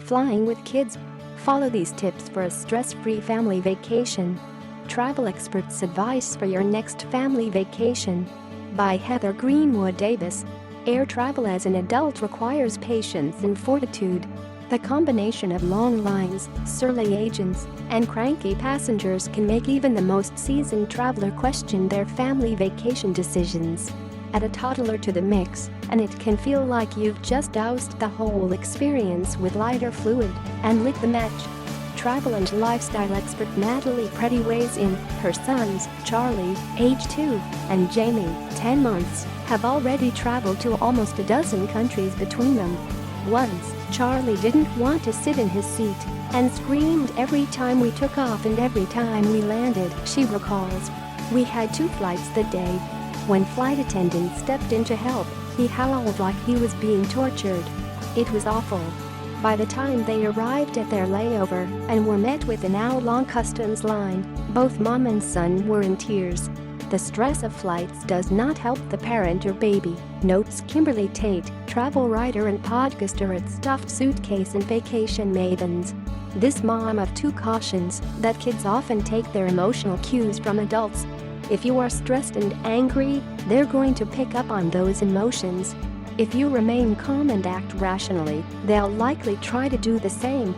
Flying with kids. Follow these tips for a stress-free family vacation. Travel experts' advice for your next family vacation. By Heather Greenwood Davis. Air travel as an adult requires patience and fortitude. The combination of long lines, surly agents, and cranky passengers can make even the most seasoned traveler question their family vacation decisions. Add a toddler to the mix, and it can feel like you've just doused the whole experience with lighter fluid and lit the match. Travel and lifestyle expert Natalie Preddie weighs in. Her sons, Charlie, age 2, and Jamie, 10 months, have already traveled to almost a dozen countries between them. Once, Charlie didn't want to sit in his seat and screamed every time we took off and every time we landed, she recalls. We had 2 flights that day. When flight attendants stepped in to help, he howled like he was being tortured. It was awful. By the time they arrived at their layover and were met with an hour-long customs line, both mom and son were in tears. The stress of flights does not help the parent or baby, notes Kimberly Tate, travel writer and podcaster at Stuffed Suitcase and Vacation Mavens. This mom of 2 cautions that kids often take their emotional cues from adults. If you are stressed and angry, they're going to pick up on those emotions. If you remain calm and act rationally, they'll likely try to do the same.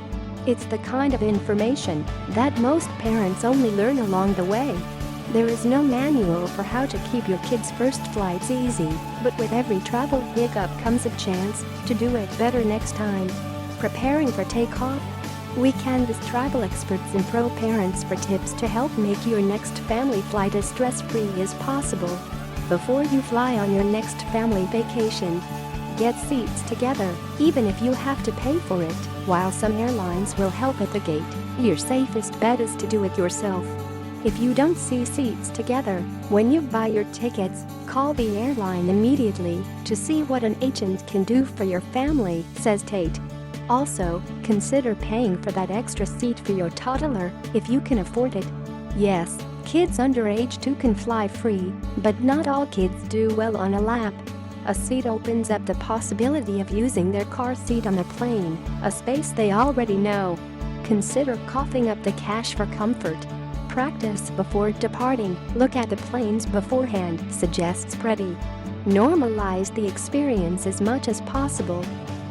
It's the kind of information that most parents only learn along the way. There is no manual for how to keep your kids' first flights easy, but with every travel hiccup comes a chance to do it better next time. Preparing for takeoff? We canvass travel experts and pro parents for tips to help make your next family flight as stress-free as possible. Before you fly on your next family vacation, get seats together, even if you have to pay for it. While some airlines will help at the gate, your safest bet is to do it yourself. If you don't see seats together when you buy your tickets, call the airline immediately to see what an agent can do for your family, says Tate. Also, consider paying for that extra seat for your toddler if you can afford it. Yes, kids under age 2 can fly free, but not all kids do well on a lap. A seat opens up the possibility of using their car seat on a plane, a space they already know. Consider coughing up the cash for comfort. Practice before departing. Look at the planes beforehand, suggests Preddie. Normalize the experience as much as possible.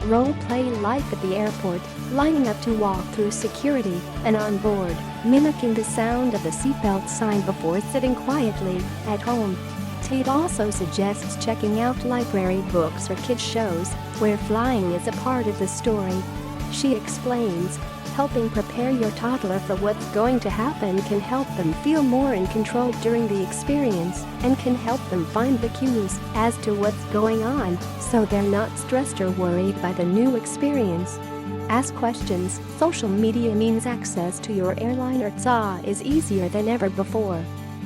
Role-play life at the airport, lining up to walk through security and on board, mimicking the sound of the seatbelt sign before sitting quietly at home. Tate also suggests checking out library books or kids' shows where flying is a part of the story. She explains, helping prepare your toddler for what's going to happen can help them feel more in control during the experience and can help them find the cues as to what's going on so they're not stressed or worried by the new experience. Ask questions. Social media means access to your airline or TSA is easier than ever before.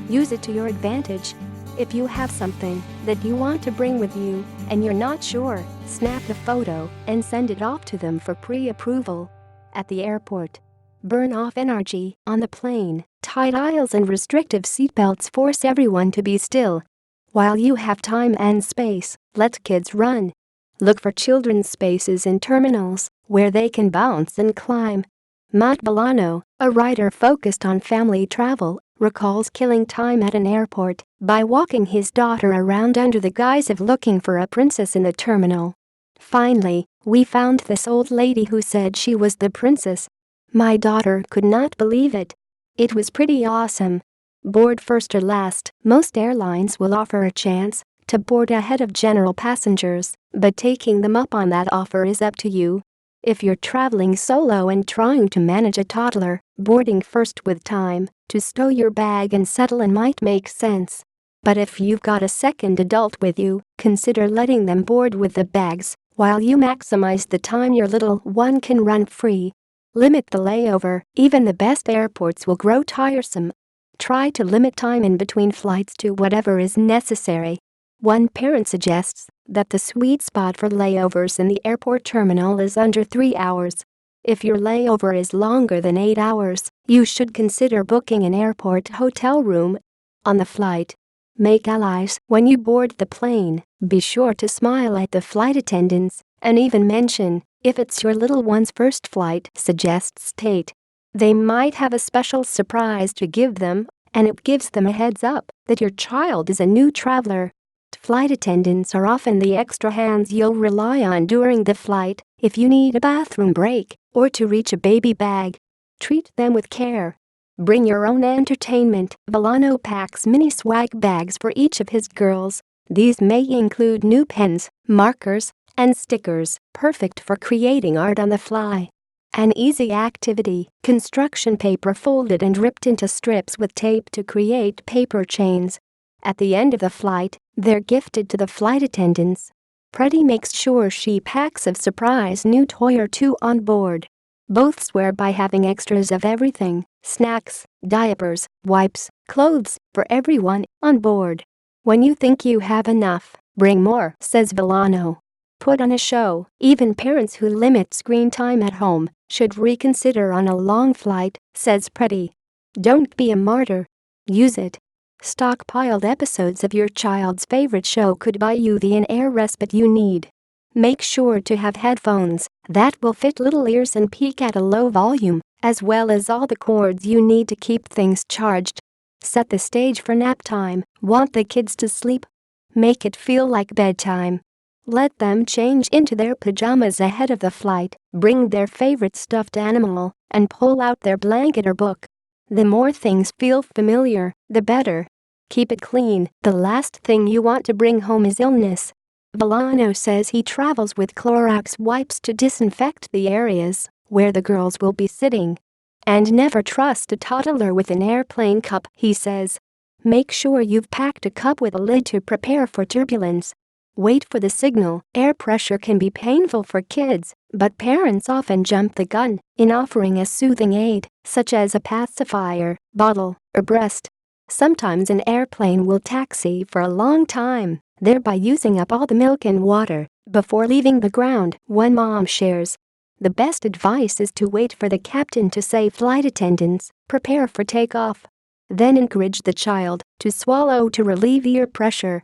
Use it to your advantage. If you have something that you want to bring with you and you're not sure, snap a photo and send it off to them for pre-approval. At the airport, burn off energy on the plane. Tight aisles and restrictive seatbelts force everyone to be still. While you have time and space, let kids run. Look for children's spaces in terminals where they can bounce and climb. Matt Bolano, a writer focused on family travel, recalls killing time at an airport by walking his daughter around under the guise of looking for a princess in the terminal. Finally, we found this old lady who said she was the princess. My daughter could not believe it. It was pretty awesome. Board first or last, most airlines will offer a chance to board ahead of general passengers, but taking them up on that offer is up to you. If you're traveling solo and trying to manage a toddler, boarding first with time to stow your bag and settle in might make sense. But if you've got a second adult with you, consider letting them board with the bags while you maximize the time your little one can run free. Limit the layover. Even the best airports will grow tiresome. Try to limit time in between flights to whatever is necessary. One parent suggests that the sweet spot for layovers in the airport terminal is under 3 hours. If your layover is longer than 8 hours, you should consider booking an airport hotel room. On the flight, make allies when you board the plane. Be sure to smile at the flight attendants and even mention If it's your little one's first flight, suggests Tate, they might have a special surprise to give them, and it gives them a heads up that your child is a new traveler. Flight attendants are often the extra hands you'll rely on during the flight if you need a bathroom break or to reach a baby bag. Treat them with care. Bring your own entertainment. Villano packs mini swag bags for each of his girls. These may include new pens, markers, and stickers, perfect for creating art on the fly. An easy activity: construction paper folded and ripped into strips with tape to create paper chains. At the end of the flight, they're gifted to the flight attendants. Preddie makes sure she packs a surprise new toy or two on board. Both swear by having extras of everything: snacks, diapers, wipes, clothes, for everyone on board. When you think you have enough, bring more, says Villano. Put on a show. Even parents who limit screen time at home should reconsider on a long flight, says Preddie. Don't be a martyr. Use it. Stockpiled episodes of your child's favorite show could buy you the in-air respite you need. Make sure to have headphones that will fit little ears and peak at a low volume, as well as all the cords you need to keep things charged. Set the stage for nap time. Want the kids to sleep? Make it feel like bedtime. Let them change into their pajamas ahead of the flight, bring their favorite stuffed animal, and pull out their blanket or book. The more things feel familiar, the better. Keep it clean. The last thing you want to bring home is illness. Villano says he travels with Clorox wipes to disinfect the areas where the girls will be sitting. And never trust a toddler with an airplane cup, he says. Make sure you've packed a cup with a lid to prepare for turbulence. Wait for the signal. Air pressure can be painful for kids, but parents often jump the gun in offering a soothing aid, such as a pacifier, bottle, or breast. Sometimes an airplane will taxi for a long time, thereby using up all the milk and water before leaving the ground, one mom shares. The best advice is to wait for the captain to say, "Flight attendants, prepare for takeoff." Then encourage the child to swallow to relieve ear pressure.